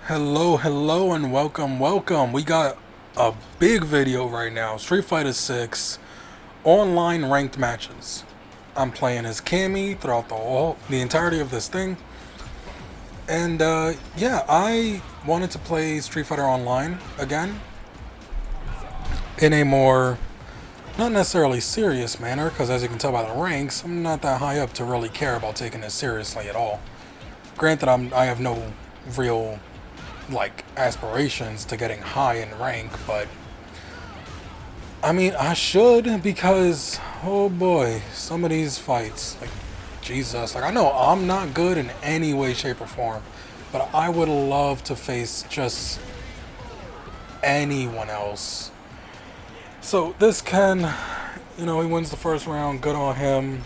Hello, and welcome. We got a big video right now. Street Fighter 6 online ranked matches. I'm playing as Cammy throughout the entirety of this thing. And yeah, I wanted to play Street Fighter Online again in a more not necessarily serious manner, because as you can tell by the ranks, I'm not that high up to really care about taking this seriously at all. Granted, I have no real like aspirations to getting high in rank, but I mean I should, because oh boy, some of these fights, like Jesus, like I know I'm not good in any way, shape, or form, but I would love to face just anyone else. So this Ken, he wins the first round, good on him,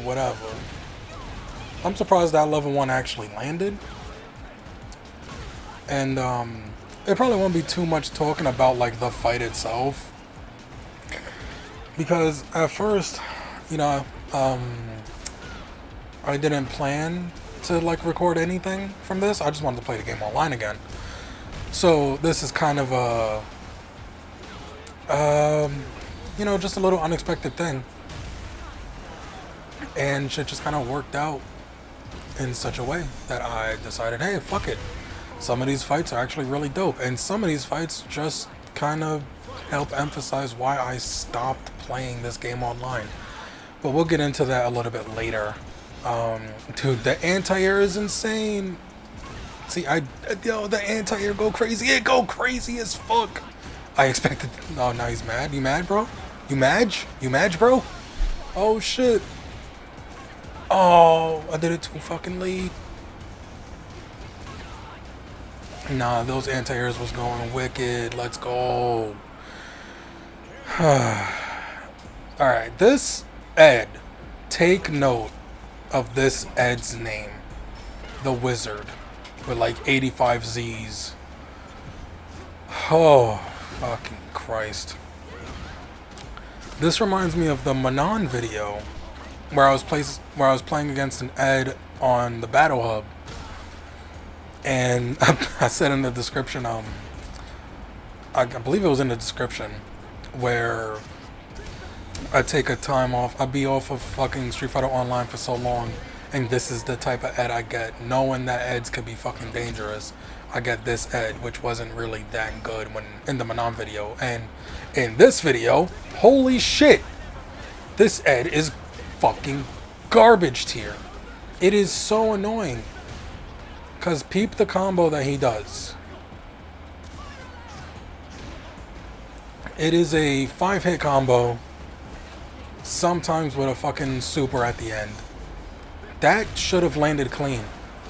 whatever. I'm surprised that level 1 actually landed. And it probably won't be too much talking about like the fight itself, because at first, you know, um, I didn't plan to like record anything from this. I just wanted to play the game online again. So this is kind of just a little unexpected thing, and shit just kind of worked out in such a way that I decided, hey, fuck it. Some of these fights are actually really dope, and some of these fights just kind of help emphasize why I stopped playing this game online. But we'll get into that a little bit later. Dude, the anti-air is insane. See, the anti-air go crazy. It go crazy as fuck. I expected. Oh, now he's mad. You mad, bro? You mad? You mad, bro? Oh shit. Oh, I did it too fucking late. Nah, those anti-airs was going wicked. Let's go. Alright, this Ed. Take note of this Ed's name. The Wizard. With like 85 Z's. Oh, fucking Christ. This reminds me of the Manon video where I was playing against an Ed on the Battle Hub. And I said in the description, I believe it was in the description, where I take a time off. I'd be off of fucking Street Fighter Online for so long, and this is the type of Ed I get. Knowing that Eds could be fucking dangerous, I get this Ed, which wasn't really that good when in the Manon video. And in this video, holy shit, this Ed is fucking garbage tier. It is so annoying. Because peep the combo that he does. It is a 5-hit combo, sometimes with a fucking super at the end. That should have landed clean.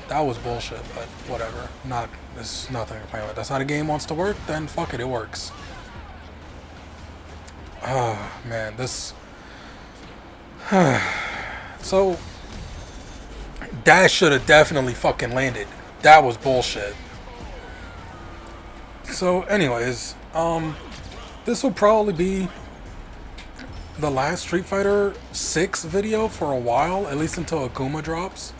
That was bullshit, but whatever. There's nothing to play with. That's how the game wants to work, then fuck it, it works. Oh, man, this... So, that should have definitely fucking landed. That was bullshit. So anyways, this will probably be the last Street Fighter 6 video for a while, at least until Akuma drops.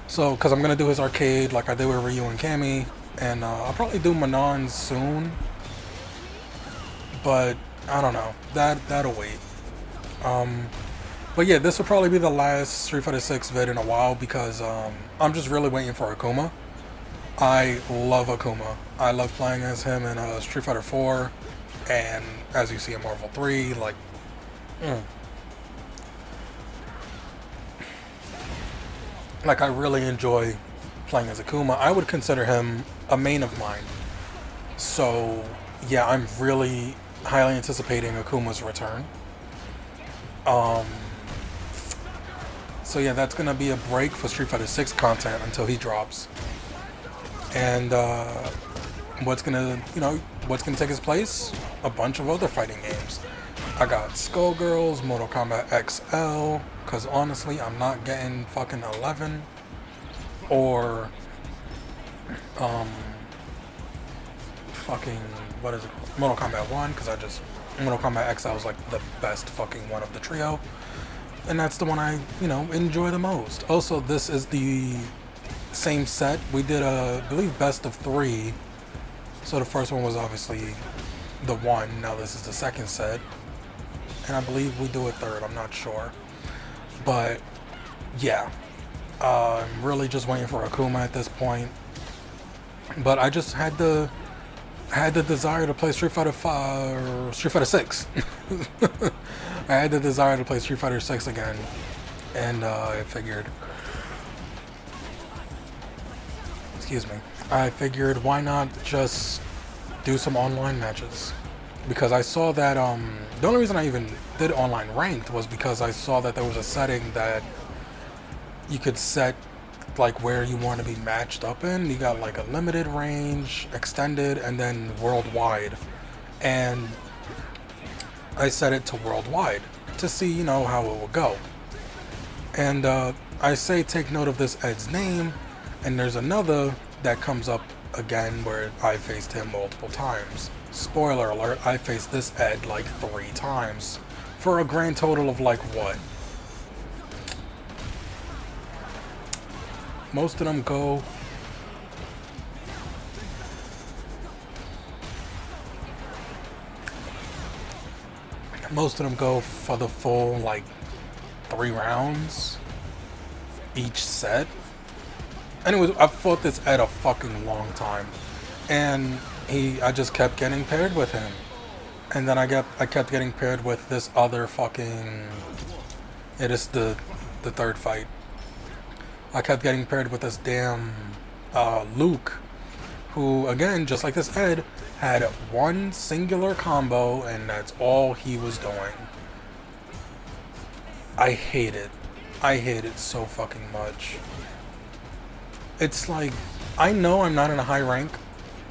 So, because I'm going to do his arcade like I did with Ryu and Cammy, and I'll probably do Manon soon. But, I don't know. That'll wait. But yeah, this will probably be the last Street Fighter 6 vid in a while, because I'm just really waiting for Akuma. I love Akuma. I love playing as him in Street Fighter 4, and as you see in Marvel 3, like, like I really enjoy playing as Akuma. I would consider him a main of mine. So yeah, I'm really highly anticipating Akuma's return. So yeah, that's gonna be a break for Street Fighter 6 content until he drops. And what's gonna take his place? A bunch of other fighting games. I got Skullgirls, Mortal Kombat XL, because honestly, I'm not getting fucking 11 or fucking what is it called? Mortal Kombat 1, because Mortal Kombat XL is like the best fucking one of the trio, and that's the one I enjoy the most. Also, this is the same set. We did a, I believe, best of 3. So the first one was obviously the 1. Now this is the second set. And I believe we do a third. I'm not sure. But yeah. I'm really just waiting for Akuma at this point. But I just had the desire to play Street Fighter 5 or Street Fighter 6. I had the desire to play Street Fighter 6 again, and I figured, excuse me, I figured why not just do some online matches? Because I saw that the only reason I even did online ranked was because I saw that there was a setting that you could set like where you want to be matched up in. You got like a limited range, extended, and then worldwide. And I set it to worldwide to see, you know, how it will go. And I say take note of this Ed's name, and there's another that comes up again where I faced him multiple times. Spoiler alert, I faced this Ed like 3 times for a grand total of like what? Most of them go for the full like 3 rounds each set. Anyways, I fought this at a fucking long time, and I just kept getting paired with him, and then I kept getting paired with this other fucking. It is the third fight. I kept getting paired with this damn Luke, who, again, just like this Ed, had one singular combo, and that's all he was doing. I hate it. I hate it so fucking much. It's like, I know I'm not in a high rank,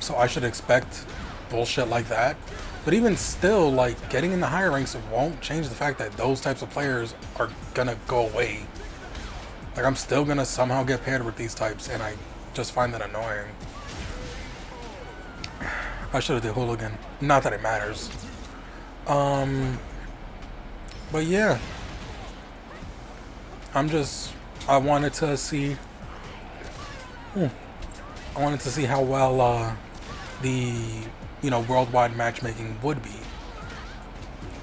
so I should expect bullshit like that. But even still, like, getting in the higher ranks won't change the fact that those types of players are gonna go away. Like, I'm still gonna somehow get paired with these types, and I just find that annoying. I should have did Hooligan. Not that it matters. But yeah. I wanted to see... I wanted to see how well, the, you know, worldwide matchmaking would be.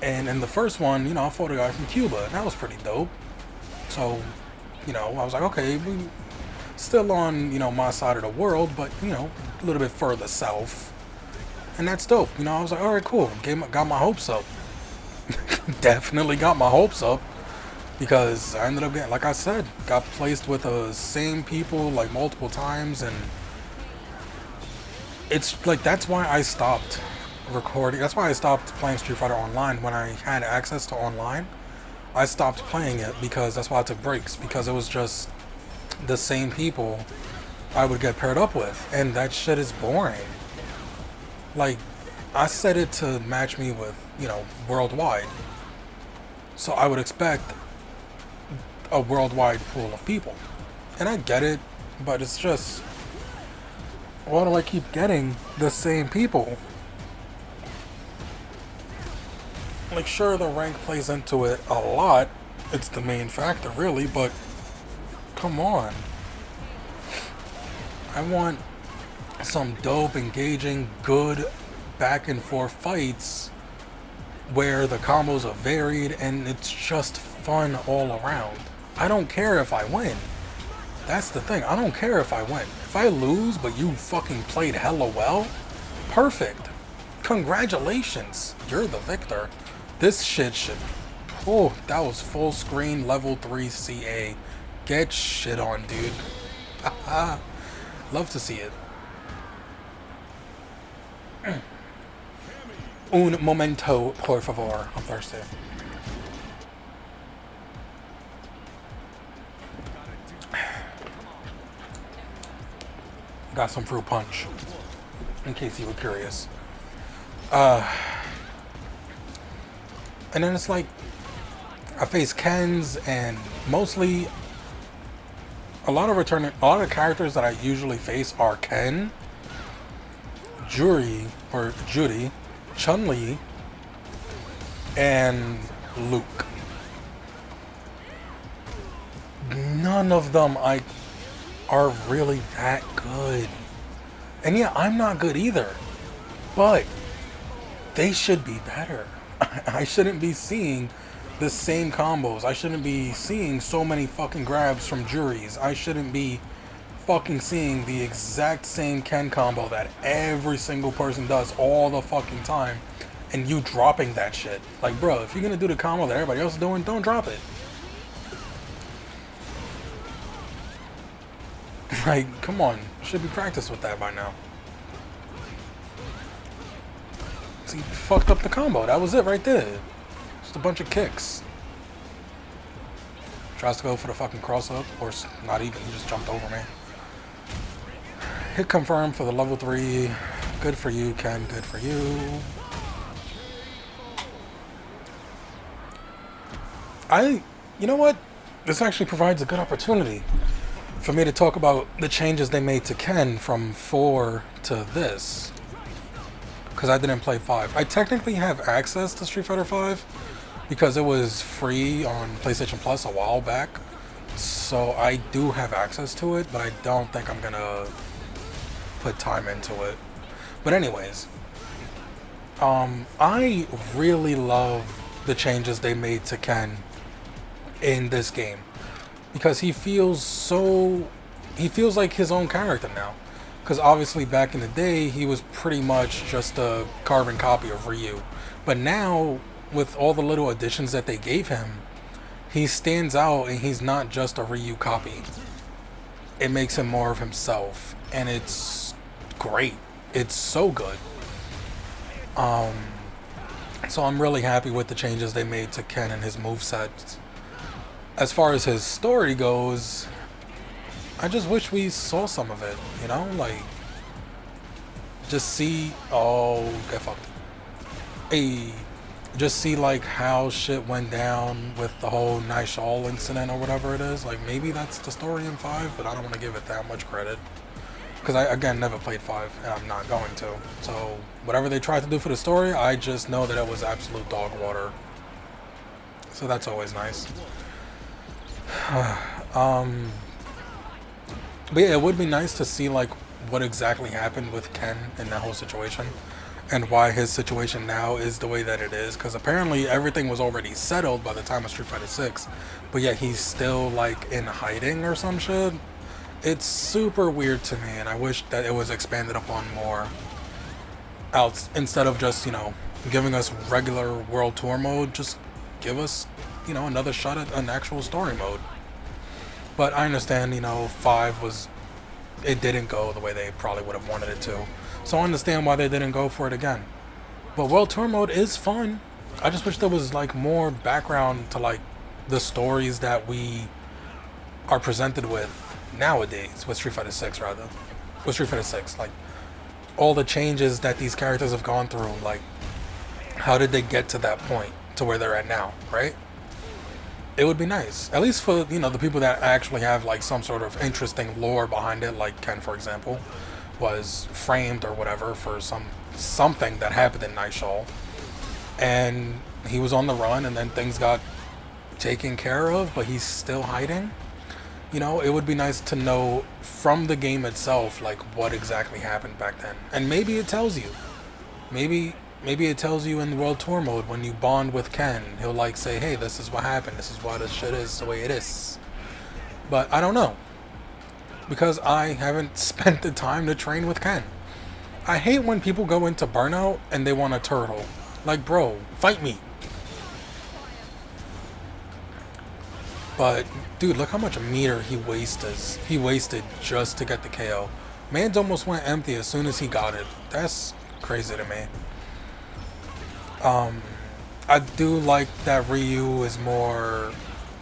And in the first one, you know, I fought a guy from Cuba, and that was pretty dope. So... you know, I was like, okay, we still on, you know, my side of the world, but, you know, a little bit further south. And that's dope. You know, I was like, all right, cool. Got my hopes up. Definitely got my hopes up. Because I ended up getting, like I said, got placed with the same people, like, multiple times. And it's, like, that's why I stopped recording. That's why I stopped playing Street Fighter Online when I had access to online. I stopped playing it because that's why I took breaks, because it was just the same people I would get paired up with, and that shit is boring. Like, I set it to match me with, you know, worldwide. So I would expect a worldwide pool of people. And I get it, but it's just, why do I keep getting the same people? Like, sure, the rank plays into it a lot. It's the main factor, really, but come on. I want some dope, engaging, good back and forth fights where the combos are varied and it's just fun all around. I don't care if I win. That's the thing. I don't care if I win. If I lose, but you fucking played hella well, perfect. Congratulations. You're the victor. This shit should... Oh, that was full screen level 3 CA. Get shit on, dude. Love to see it. Un momento, por favor. I'm thirsty. Got some fruit punch, in case you were curious. And then it's like, I face Kens, and mostly, a lot of characters that I usually face are Ken, Judy, Chun-Li, and Luke. None of them are really that good. And yeah, I'm not good either. But they should be better. I shouldn't be seeing the same combos. I shouldn't be seeing so many fucking grabs from juries. I shouldn't be fucking seeing the exact same Ken combo that every single person does all the fucking time, and you dropping that shit. Like, bro, if you're gonna do the combo that everybody else is doing, don't drop it. Like, come on. Should be practiced with that by now. See, he fucked up the combo. That was it right there. Just a bunch of kicks. Tries to go for the fucking cross up. Or not even. He just jumped over me. Hit confirmed for the level 3. Good for you, Ken. Good for you. You know what? This actually provides a good opportunity for me to talk about the changes they made to Ken from 4 to this. Because I didn't play 5. I technically have access to Street Fighter 5 because it was free on PlayStation Plus a while back. So I do have access to it, but I don't think I'm gonna put time into it. But anyways, I really love the changes they made to Ken in this game. Because he feels like his own character now. Because obviously back in the day, he was pretty much just a carbon copy of Ryu. But now, with all the little additions that they gave him, he stands out and he's not just a Ryu copy. It makes him more of himself. And it's great. It's so good. So I'm really happy with the changes they made to Ken and his moveset. As far as his story goes, I just wish we saw some of it, you know? Like, just see... Oh, get fucked. Hey, just see, like, how shit went down with the whole Nishal incident or whatever it is. Like, maybe that's the story in 5, but I don't want to give it that much credit. Because I, again, never played 5, and I'm not going to. So, whatever they tried to do for the story, I just know that it was absolute dog water. So that's always nice. But yeah, it would be nice to see like what exactly happened with Ken in that whole situation and why his situation now is the way that it is, because apparently everything was already settled by the time of Street Fighter 6, but yet he's still like in hiding or some shit. It's super weird to me, and I wish that it was expanded upon more out instead of just, you know, giving us regular world tour mode. Just give us, you know, another shot at an actual story mode. But I understand, you know, 5 was, it didn't go the way they probably would have wanted it to. So I understand why they didn't go for it again. But World Tour Mode is fun. I just wish there was like more background to like the stories that we are presented with nowadays, with Street Fighter 6 rather. With Street Fighter 6, like all the changes that these characters have gone through, like how did they get to that point to where they're at now, right? It would be nice, at least for, you know, the people that actually have like some sort of interesting lore behind it, like Ken, for example, was framed or whatever for something that happened in Nishal, and he was on the run, and then things got taken care of, but he's still hiding. You know, it would be nice to know from the game itself, like what exactly happened back then, and maybe it tells you. Maybe it tells you in World Tour Mode when you bond with Ken. He'll like say, hey, this is what happened. This is why this shit is the way it is. But I don't know. Because I haven't spent the time to train with Ken. I hate when people go into burnout and they want a turtle. Like, bro, fight me. But, dude, look how much meter he wasted just to get the KO. Man's almost went empty as soon as he got it. That's crazy to me. I do like that Ryu is more,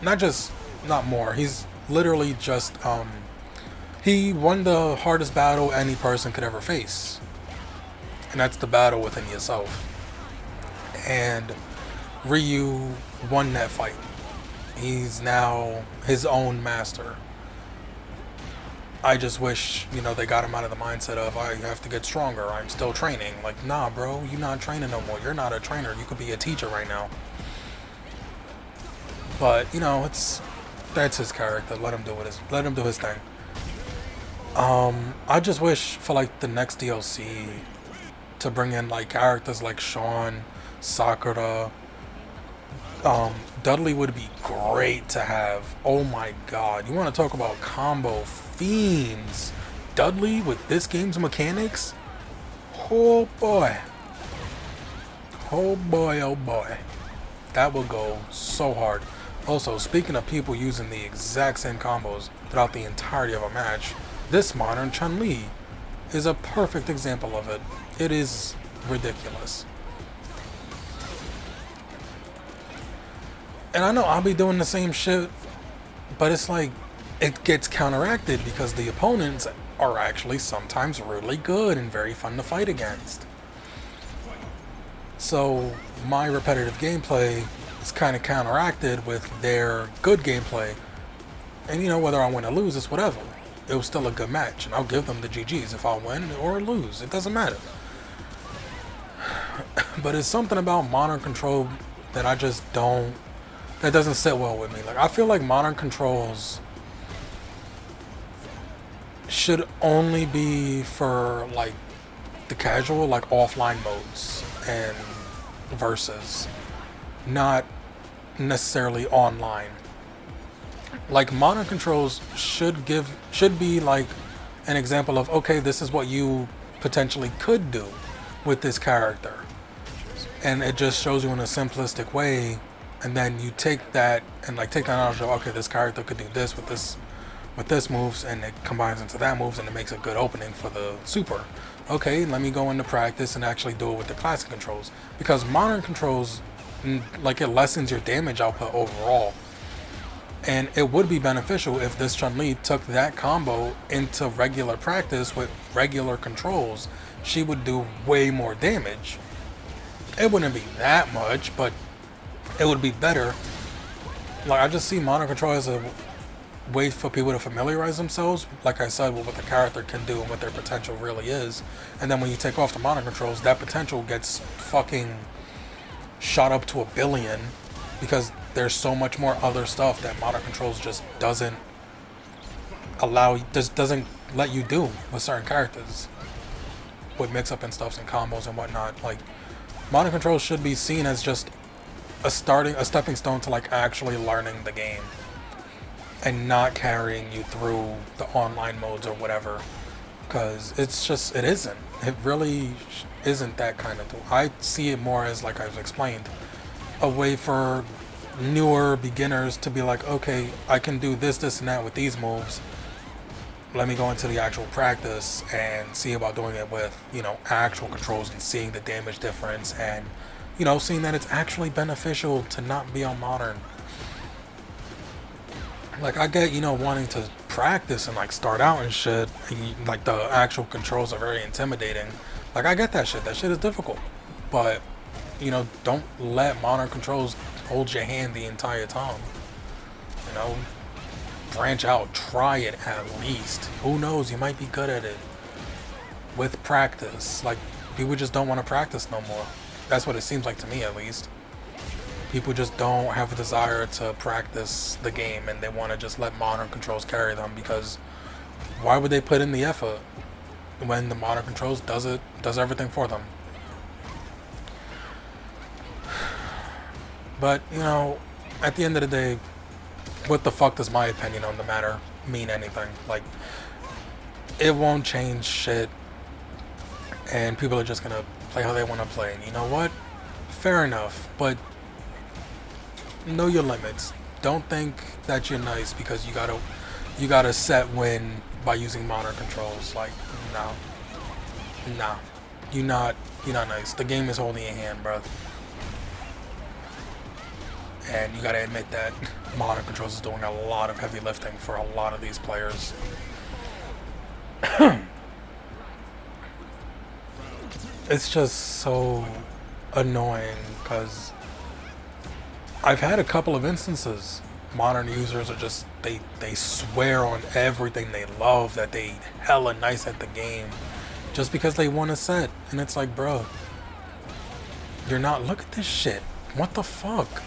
not more, he's literally just, he won the hardest battle any person could ever face. And that's the battle within yourself. And Ryu won that fight. He's now his own master. I just wish, you know, they got him out of the mindset of, I have to get stronger, I'm still training. Like, nah, bro, you're not training no more. You're not a trainer. You could be a teacher right now. But, you know, that's his character. Let him do his thing. I just wish for like the next DLC to bring in like characters like Sean, Sakura. Dudley would be great to have. Oh my god, you want to talk about combo fiends? Dudley with this game's mechanics? Oh boy. Oh boy, oh boy. That would go so hard. Also, speaking of people using the exact same combos throughout the entirety of a match, this modern Chun-Li is a perfect example of it. It is ridiculous. And I know I'll be doing the same shit, but it's like, it gets counteracted because the opponents are actually sometimes really good and very fun to fight against. So my repetitive gameplay is kind of counteracted with their good gameplay. And you know, whether I win or lose, it's whatever. It was still a good match, and I'll give them the GGs if I win or lose. It doesn't matter. But it's something about modern control that I just don't, that doesn't sit well with me. Like, I feel like modern controls should only be for like the casual, like offline modes and versus, not necessarily online. Like, modern controls should be like an example of, okay, this is what you potentially could do with this character, and it just shows you in a simplistic way, and then you take that and like take that out and show, okay, this character could do this with this moves, and it combines into that moves, and it makes a good opening for the super. Okay, let me go into practice and actually do it with the classic controls, because modern controls, like, it lessens your damage output overall. And it would be beneficial if this Chun-Li took that combo into regular practice with regular controls. She would do way more damage. It wouldn't be that much, but it would be better. Like, I just see modern control as a way for people to familiarize themselves, like I said, with what the character can do and what their potential really is. And then when you take off the modern controls, that potential gets fucking shot up to 1 billion, because there's so much more other stuff that modern controls just doesn't let you do with certain characters, with mix-up and stuffs and combos and whatnot. Like, modern controls should be seen as just a stepping stone to like actually learning the game, and not carrying you through the online modes or whatever, because it isn't. It really isn't that kind of tool. I see it more as, like I've explained, a way for newer beginners to be like, okay, I can do this, and that with these moves. Let me go into the actual practice and see about doing it with, you know, actual controls, and seeing the damage difference, and, you know, seeing that it's actually beneficial to not be on modern. Like, I get, you know, wanting to practice and like start out and shit, and, like, the actual controls are very intimidating. Like, I get that shit. That shit is difficult. But, you know, don't let modern controls hold your hand the entire time. You know, branch out, try it at least. Who knows, you might be good at it with practice. Like, people just don't want to practice no more. That's what it seems like to me, at least. People just don't have a desire to practice the game, and they want to just let modern controls carry them, because why would they put in the effort when the modern controls does everything for them? But, you know, at the end of the day, what the fuck does my opinion on the matter mean anything? Like, it won't change shit, and people are just gonna play how they want to play. And you know what? Fair enough, but know your limits. Don't think that you're nice because you got a set win by using modern controls. Like, no, you're not nice. The game is holding your hand, bro. And you gotta admit that modern controls is doing a lot of heavy lifting for a lot of these players. It's just so annoying, because I've had a couple of instances. Modern users are just, they swear on everything they love, that they hella nice at the game, just because they want a set. And it's like, bro, you're not. Look at this shit. What the fuck?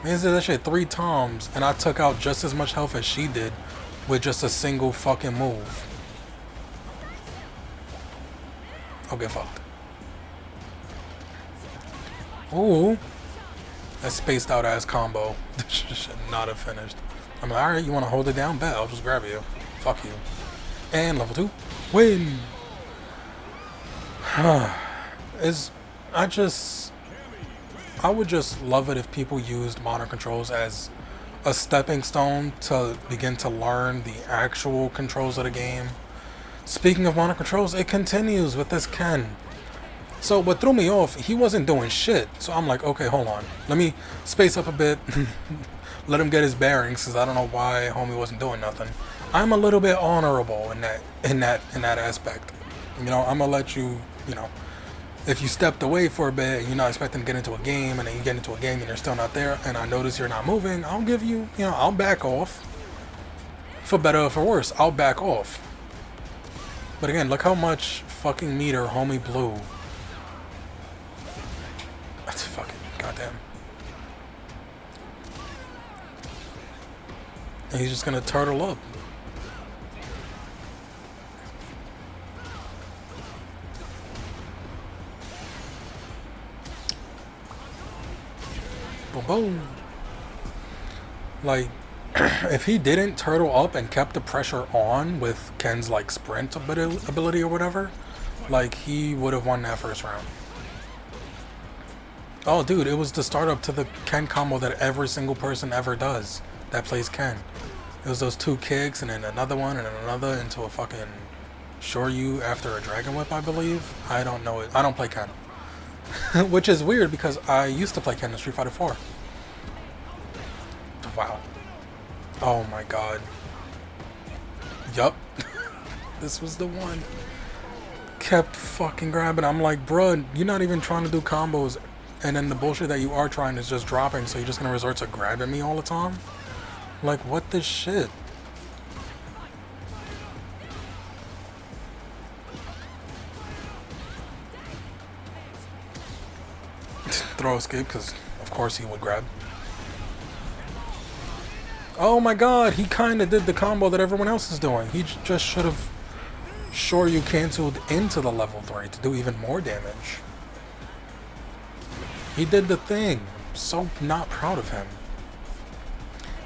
Man, did that shit 3 times, and I took out just as much health as she did with just a single fucking move. Oh, get fucked. Ooh. That spaced out ass combo. This should not have finished. I'm like, alright, you want to hold it down? Bet, I'll just grab you. Fuck you. And level 2. Win! I would just love it if people used modern controls as a stepping stone to begin to learn the actual controls of the game. Speaking of modern controls, it continues with this Ken. So what threw me off, he wasn't doing shit. So I'm like, okay, hold on. Let me space up a bit. Let him get his bearings, because I don't know why homie wasn't doing nothing. I'm a little bit honorable in that aspect. You know, I'm gonna let you, you know, if you stepped away for a bit and you're not expecting to get into a game, and then you get into a game and you're still not there, and I notice you're not moving, I'll give you, you know, I'll back off. For better or for worse, I'll back off. But again, look how much fucking meter homie blew. That's fucking goddamn. And he's just gonna turtle up. Boom, boom. Like, if he didn't turtle up and kept the pressure on with Ken's, like, sprint ability or whatever, like, he would have won that first round. Oh, dude, it was the startup to the Ken combo that every single person ever does that plays Ken. It was those 2 kicks and then another one and then another into a fucking Shoryu after a Dragon Whip, I believe. I don't know it. I don't play Ken. Which is weird because I used to play Ken in Street Fighter 4. Wow. Oh my god. Yup. This was the one. Kept fucking grabbing. I'm like, bruh, you're not even trying to do combos. And then the bullshit that you are trying is just dropping, so you're just gonna resort to grabbing me all the time? Like, what the shit? Throw escape, because of course he would grab. Oh my god, he kinda did the combo that everyone else is doing. He just should have Shoryu canceled into the level 3 to do even more damage. He did the thing. I'm so not proud of him.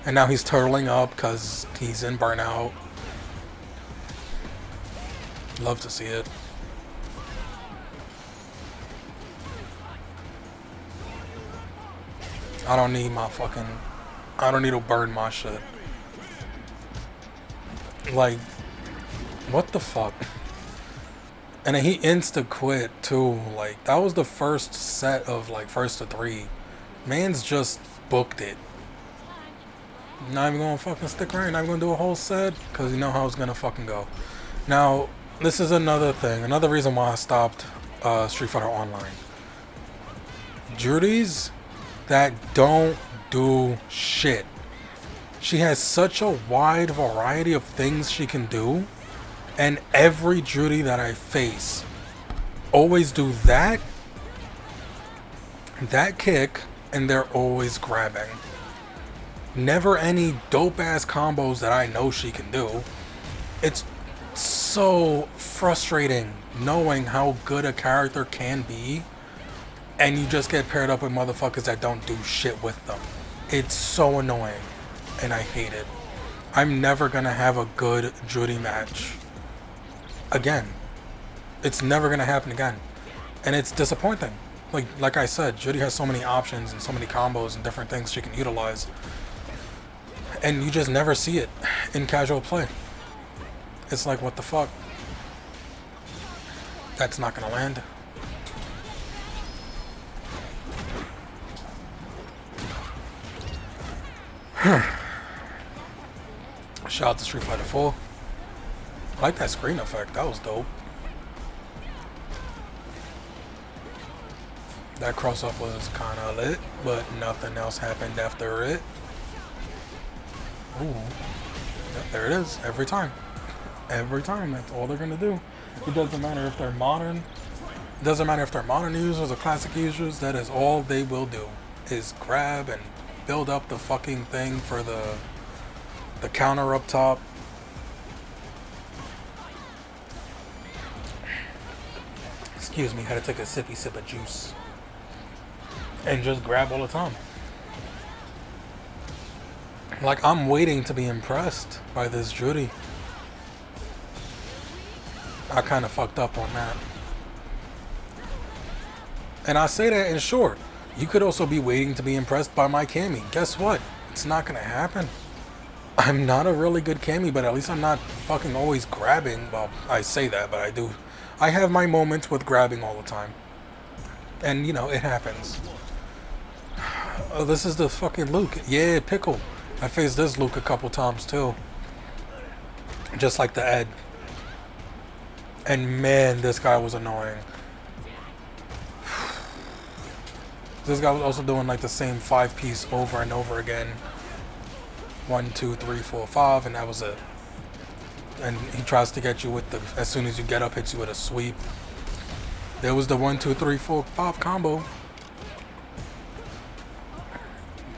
And now he's turtling up because he's in burnout. Love to see it. I don't need to burn my shit. Like, what the fuck? And then he insta-quit too. Like, that was the first set of, like, first to 3. Man's just booked it. Not even gonna fucking stick around. Not even gonna do a whole set, because you know how it's gonna fucking go. Now, this is another thing. Another reason why I stopped Street Fighter Online. Judy's that don't do shit. She has such a wide variety of things she can do. And every Judy that I face always do that kick, and they're always grabbing. Never any dope-ass combos that I know she can do. It's so frustrating knowing how good a character can be, and you just get paired up with motherfuckers that don't do shit with them. It's so annoying, and I hate it. I'm never gonna have a good Judy match again. It's never gonna happen again, and it's disappointing. Like I said, Judy has so many options and so many combos and different things she can utilize, and you just never see it in casual play. It's like, what the fuck? That's not gonna land. Shout out to Street Fighter 4. I like that screen effect. That was dope. That cross-up was kind of lit, but nothing else happened after it. Ooh. Yep, there it is. Every time. Every time. That's all they're going to do. It doesn't matter if they're modern. It doesn't matter if they're modern users or classic users. That is all they will do. Is grab and build up the fucking thing for the counter up top. Excuse me, had to take a sippy sip of juice. And just grab all the time. Like, I'm waiting to be impressed by this Judy. I kind of fucked up on that. And I say that in short. You could also be waiting to be impressed by my Cammy. Guess what? It's not gonna happen. I'm not a really good Cammy, but at least I'm not fucking always grabbing. Well, I say that, but I do. I have my moments with grabbing all the time. And, you know, it happens. Oh, this is the fucking Luke. Yeah, Pickle. I faced this Luke a couple times, too. Just like the Ed. And, man, this guy was annoying. This guy was also doing, like, the same 5-piece over and over again. 1, 2, 3, 4, 5, and that was it. And he tries to get you with the, as soon as you get up, hits you with a sweep. There was the 1, 2, 3, 4, 5 combo.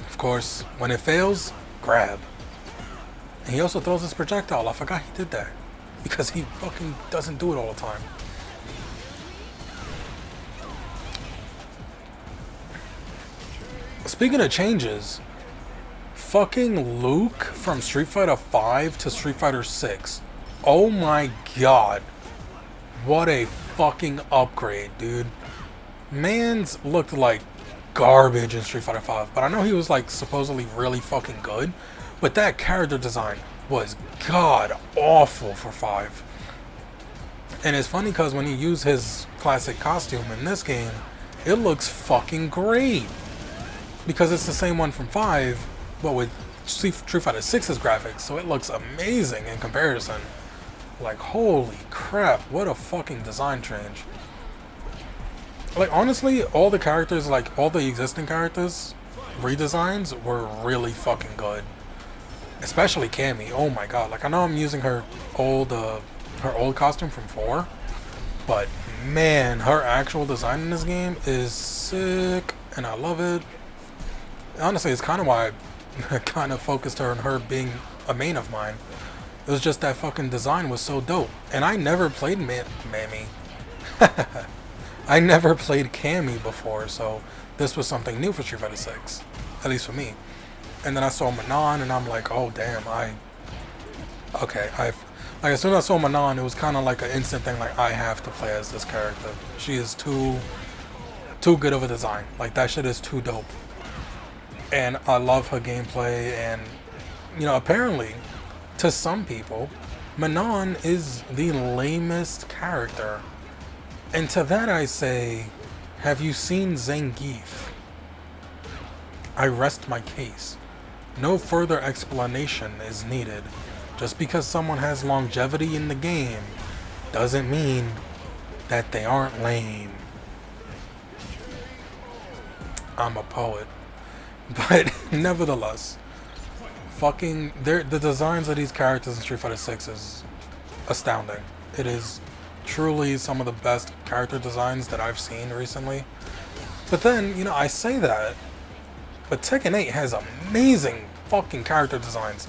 Of course, when it fails, grab. And he also throws his projectile. I forgot he did that. Because he fucking doesn't do it all the time. Speaking of changes, fucking Luke from Street Fighter 5 to Street Fighter 6. Oh my god. What a fucking upgrade, dude. Man's looked like garbage in Street Fighter 5, but I know he was like supposedly really fucking good. But that character design was god awful for 5. And it's funny because when you use his classic costume in this game, it looks fucking great. Because it's the same one from 5, but with Street Fighter 6's graphics, so it looks amazing in comparison. Like, holy crap, what a fucking design change. Like, honestly, all the characters, like, all the existing characters, redesigns, were really fucking good. Especially Cammy, oh my god. Like, I know I'm using her old costume from 4, but man, her actual design in this game is sick, and I love it. Honestly, it's kind of why I kind of focused her on her being a main of mine. It was just that fucking design was so dope. And I never played Mammy. I never played Cammy before, so this was something new for Street Fighter 6. At least for me. And then I saw Manon, and I'm like, oh damn, like, as soon as I saw Manon, it was kind of like an instant thing, like, I have to play as this character. She is too good of a design. Like, that shit is too dope. And I love her gameplay, and, you know, apparently, to some people, Manon is the lamest character. And to that I say, have you seen Zangief? I rest my case. No further explanation is needed. Just because someone has longevity in the game doesn't mean that they aren't lame. I'm a poet. But nevertheless, fucking the designs of these characters in Street Fighter 6 is astounding. It is truly some of the best character designs that I've seen recently. But then, you know, I say that, but Tekken 8 has amazing fucking character designs.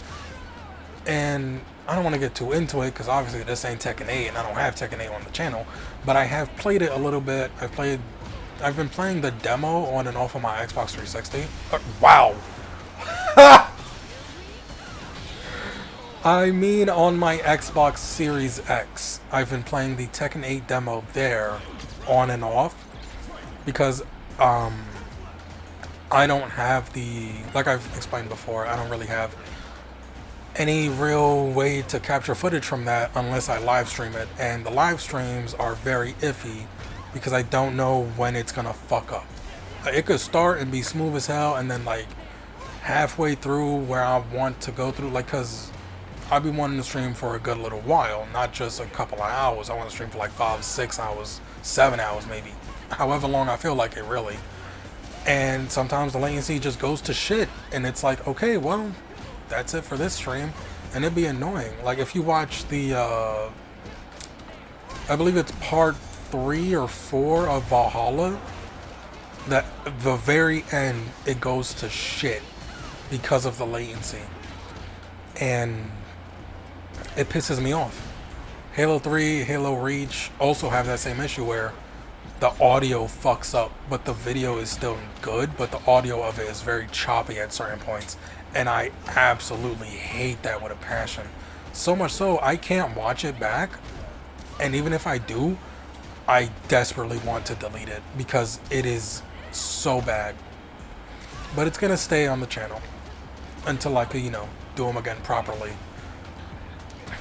And I don't want to get too into it because obviously this ain't Tekken 8 and I don't have Tekken 8 on the channel. But I have played it a little bit. I've been playing the demo on and off of my Xbox 360. Wow. I mean on my Xbox Series X. I've been playing the Tekken 8 demo there on and off because I don't have the, like I've explained before, I don't really have any real way to capture footage from that unless I live stream it, and the live streams are very iffy because I don't know when it's gonna fuck up. It could start and be smooth as hell, and then like halfway through where I want to go through, like, cause I've been wanting to stream for a good little while, not just a couple of hours. I want to stream for like 5, 6 hours, 7 hours maybe, however long I feel like it really. And sometimes the latency just goes to shit, and it's like, okay, well, that's it for this stream, and it'd be annoying. Like if you watch the, I believe it's part 3 or 4 of Valhalla, that the very end it goes to shit because of the latency, and it pisses me off. Halo 3, Halo Reach also have that same issue where the audio fucks up, but the video is still good, but the audio of it is very choppy at certain points. And I absolutely hate that with a passion. So much so, I can't watch it back. And even if I do, I desperately want to delete it because it is so bad. But it's gonna stay on the channel until I could, you know, do them again properly.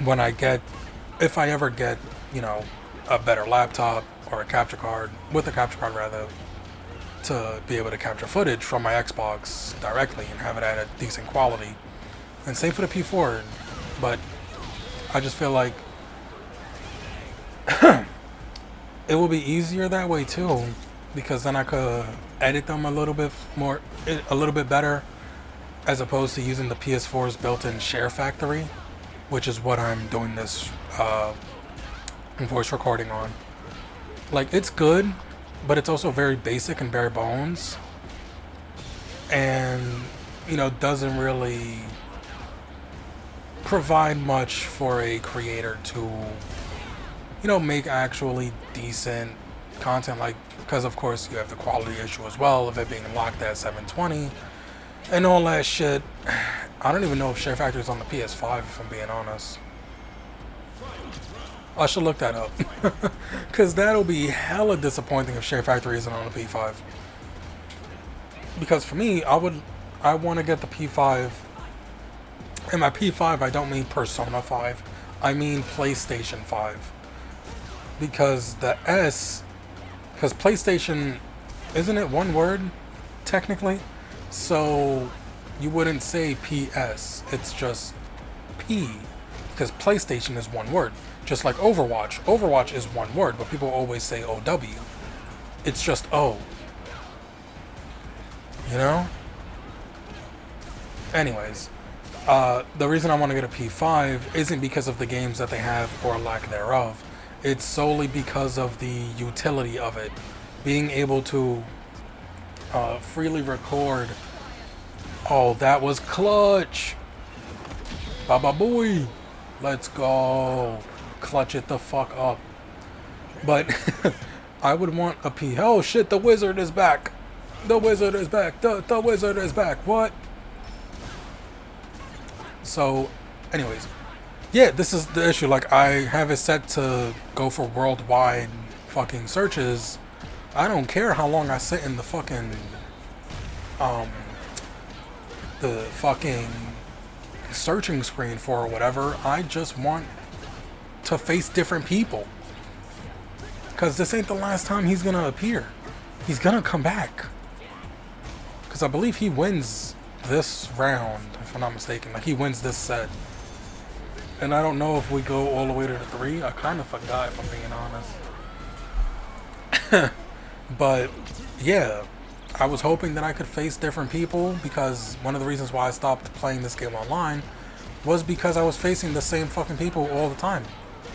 When I get, if I ever get, you know, a better laptop or a capture card, with a capture card rather, to be able to capture footage from my Xbox directly and have it at a decent quality. And same for the P4, but I just feel like it will be easier that way too, because then I could edit them a little bit more, a little bit better, as opposed to using the PS4's built-in share factory, which is what I'm doing this voice recording on. Like, it's good, but it's also very basic and bare bones, and, you know, doesn't really provide much for a creator to, you know, make actually decent content. Like, because of course you have the quality issue as well of it being locked at 720 and all that shit. I don't even know if Share Factory is on the PS5, if I'm being honest. I should look that up. Because that'll be hella disappointing if Share Factory isn't on the P5. Because for me, I want to get the P5. And by P5, I don't mean Persona 5. I mean PlayStation 5. Because the S, because PlayStation, isn't it one word, technically? So you wouldn't say PS, it's just P, because PlayStation is one word. Just like Overwatch. Overwatch is one word, but people always say OW. It's just O. You know? Anyways, the reason I want to get a P5 isn't because of the games that they have or lack thereof. It's solely because of the utility of it. Being able to freely record. Oh, that was clutch. Baba boy. Let's go. Clutch it the fuck up. But I would want a P. Oh shit, the wizard is back. The wizard is back. The wizard is back. What? So, anyways. Yeah, this is the issue. Like, I have it set to go for worldwide fucking searches. I don't care how long I sit in the fucking searching screen for or whatever. I just want to face different people, because this ain't the last time he's gonna appear. He's gonna come back, because I believe he wins this round, if I'm not mistaken. Like, he wins this set. And I don't know if we go all the way to the 3. I kind of forgot, if I'm being honest. But yeah, I was hoping that I could face different people, because one of the reasons why I stopped playing this game online was because I was facing the same fucking people all the time.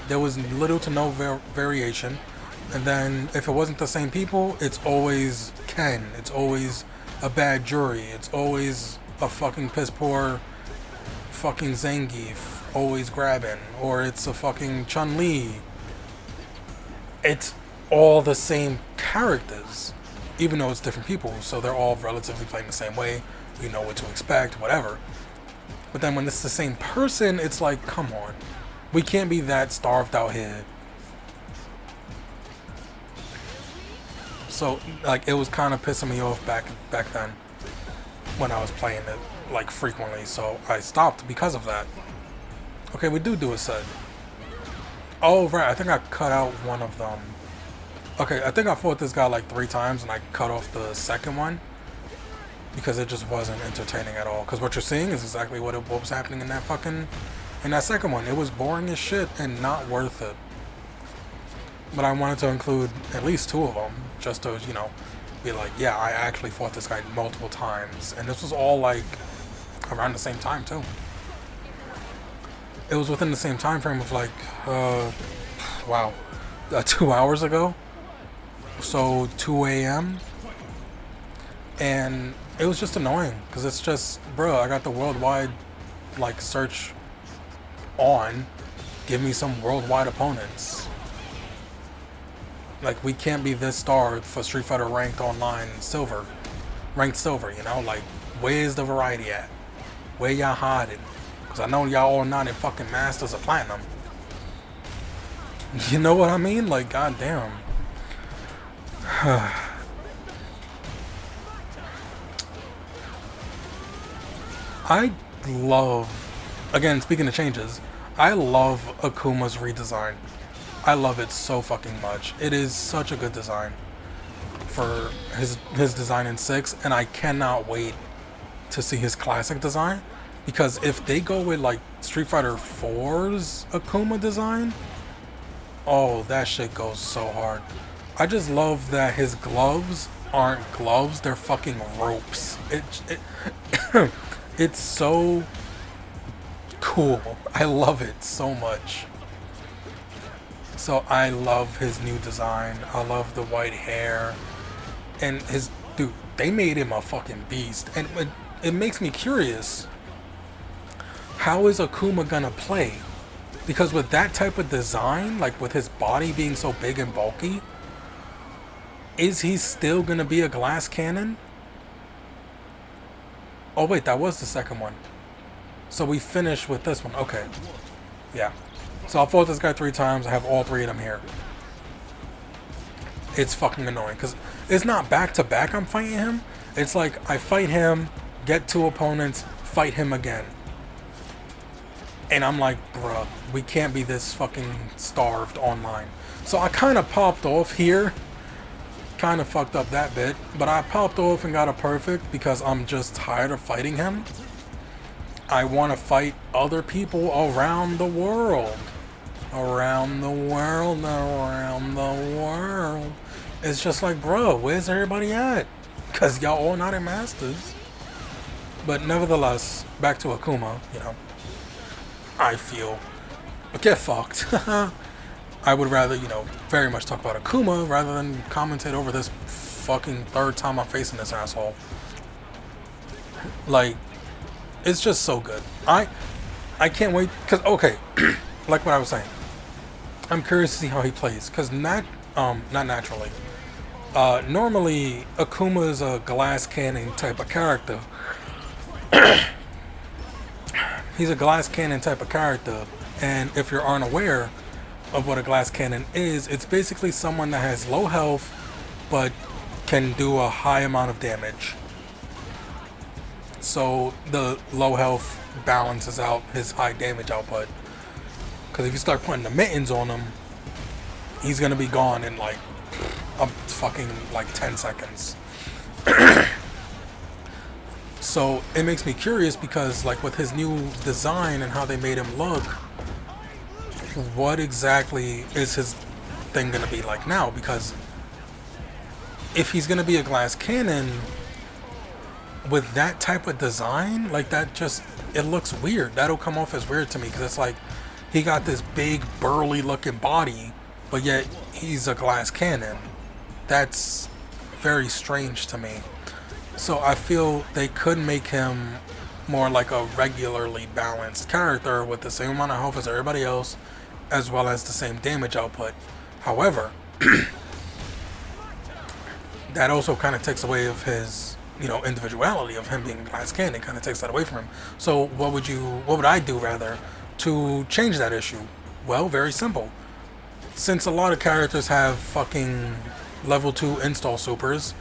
There was little to no variation. And then if it wasn't the same people, it's always Ken. It's always a bad jury. It's always a fucking piss poor fucking Zangief always grabbing, or it's a fucking Chun-Li. It's all the same characters, even though it's different people, so they're all relatively playing the same way. You know what to expect, whatever. But then when it's the same person, it's like, come on. We can't be that starved out here. So, like, it was kind of pissing me off back then when I was playing it, like, frequently, so I stopped because of that. Okay, we do a set. Oh, right, I think I cut out one of them. Okay, I think I fought this guy like 3 times and I cut off the second one because it just wasn't entertaining at all. Because what you're seeing is exactly what was happening in that second one. It was boring as shit and not worth it. But I wanted to include at least 2 of them just to, you know, be like, yeah, I actually fought this guy multiple times. And this was all like around the same time too. It was within the same time frame of like, wow, 2 hours ago. So 2 a.m. And it was just annoying because it's just, bro, I got the worldwide like search on. Give me some worldwide opponents. Like, we can't be this starved for Street Fighter ranked online silver. Ranked silver, you know? Like, where's the variety at? Where y'all hiding? Because I know y'all all not in fucking Masters of Platinum. You know what I mean? Like, goddamn. I love, again, speaking of changes, I love Akuma's redesign. I love it so fucking much. It is such a good design for his design in 6, and I cannot wait to see his classic design, because if they go with like Street Fighter 4's Akuma design, oh, that shit goes so hard. I just love that his gloves aren't gloves, they're fucking ropes. It's so cool. I love it so much. So I love his new design. I love the white hair. And his... Dude, they made him a fucking beast. And it makes me curious. How is Akuma gonna play? Because with that type of design, like with his body being so big and bulky, is he still gonna be a glass cannon? Oh wait, that was the second one. So we finished with this one. Okay. Yeah. So I fought this guy 3 times. I have all 3 of them here. It's fucking annoying because it's not back to back I'm fighting him. It's like I fight him, get 2 opponents, fight him again. And I'm like, bruh, we can't be this fucking starved online. So I kind of popped off here. Kind of fucked up that bit. But I popped off and got a perfect because I'm just tired of fighting him. I want to fight other people around the world. Around the world, around the world. It's just like, bro, where's everybody at? Because y'all all not in Masters. But nevertheless, back to Akuma, you know. I feel, but get fucked. I would rather, you know, very much talk about Akuma rather than commentate over this fucking 3rd time I'm facing this asshole. Like, it's just so good. I can't wait, because, okay, like what I was saying, I'm curious to see how he plays, because not naturally. Normally, Akuma is a glass cannon type of character. He's a glass cannon type of character, and if you're unaware of what a glass cannon is, it's basically someone that has low health, but can do a high amount of damage. So the low health balances out his high damage output. Because if you start putting the mittens on him, he's gonna be gone in like a fucking like 10 seconds. So it makes me curious because like with his new design and how they made him look, what exactly is his thing gonna be like now? Because if he's gonna be a glass cannon with that type of design, like that just, it looks weird. That'll come off as weird to me because it's like he got this big burly looking body, but yet he's a glass cannon. That's very strange to me. So I feel they could make him more like a regularly balanced character with the same amount of health as everybody else, as well as the same damage output. However, that also kind of takes away of his, you know, individuality of him being a glass cannon. Kind of takes that away from him. So what would I do rather to change that issue? Well, very simple. Since a lot of characters have fucking level 2 install supers,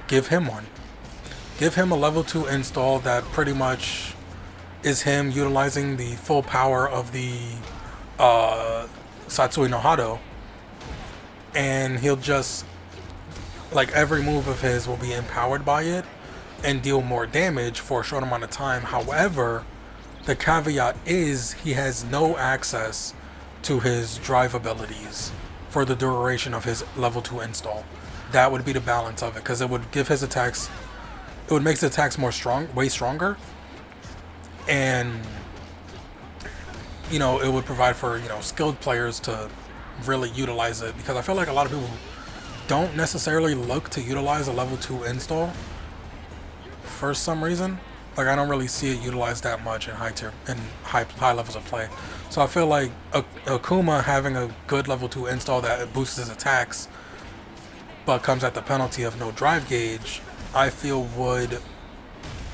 give him one. Give him a level 2 install that pretty much is him utilizing the full power of the Satsui no Hado, and he'll just, like, every move of his will be empowered by it and deal more damage for a short amount of time. However, the caveat is he has no access to his drive abilities for the duration of his level 2 install. That would be the balance of it, because it would give his attacks, it would make his attacks way stronger, and, you know, it would provide for, you know, skilled players to really utilize it, because I feel like a lot of people don't necessarily look to utilize a level 2 install for some reason. Like, I don't really see it utilized that much in high levels of play. So I feel like Akuma having a good level 2 install that boosts his attacks, but comes at the penalty of no drive gauge, I feel would,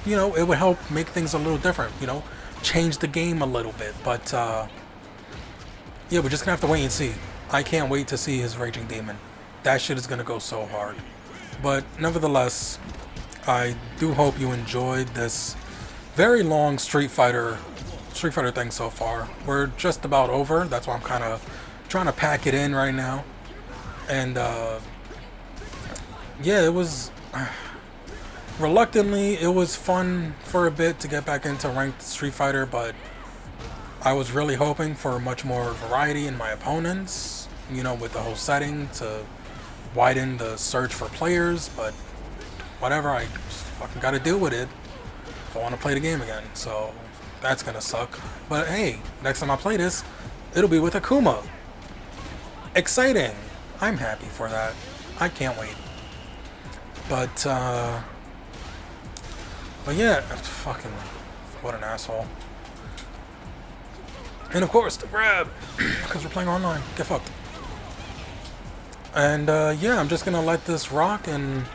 you know, it would help make things a little different, you know, change the game a little bit. But yeah, we're just gonna have to wait and see. I can't wait to see his Raging Demon. That shit is gonna go so hard. But nevertheless, I do hope you enjoyed this very long Street Fighter thing so far. We're just about over. That's why I'm kind of trying to pack it in right now. And yeah, it was reluctantly, it was fun for a bit to get back into ranked Street Fighter, but I was really hoping for much more variety in my opponents, you know, with the whole setting to widen the search for players, but whatever, I just fucking gotta deal with it if I want to play the game again, so that's gonna suck. But hey, next time I play this, it'll be with Akuma. Exciting! I'm happy for that. I can't wait. But yeah, fucking, what an asshole. And of course, the grab, because we're playing online. Get fucked. And yeah, I'm just gonna let this rock, and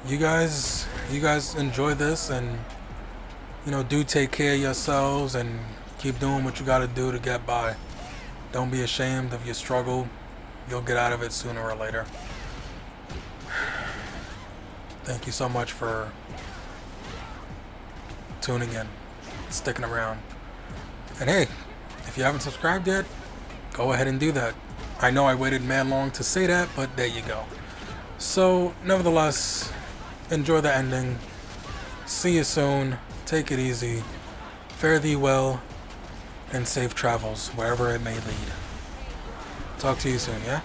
you guys enjoy this, and you know, do take care of yourselves and keep doing what you gotta do to get by. Don't be ashamed of your struggle. You'll get out of it sooner or later. Thank you so much for tuning in, sticking around. And hey, if you haven't subscribed yet, go ahead and do that. I know I waited mad long to say that, but there you go. So, nevertheless, enjoy the ending. See you soon. Take it easy. Fare thee well, and safe travels wherever it may lead. Talk to you soon, yeah?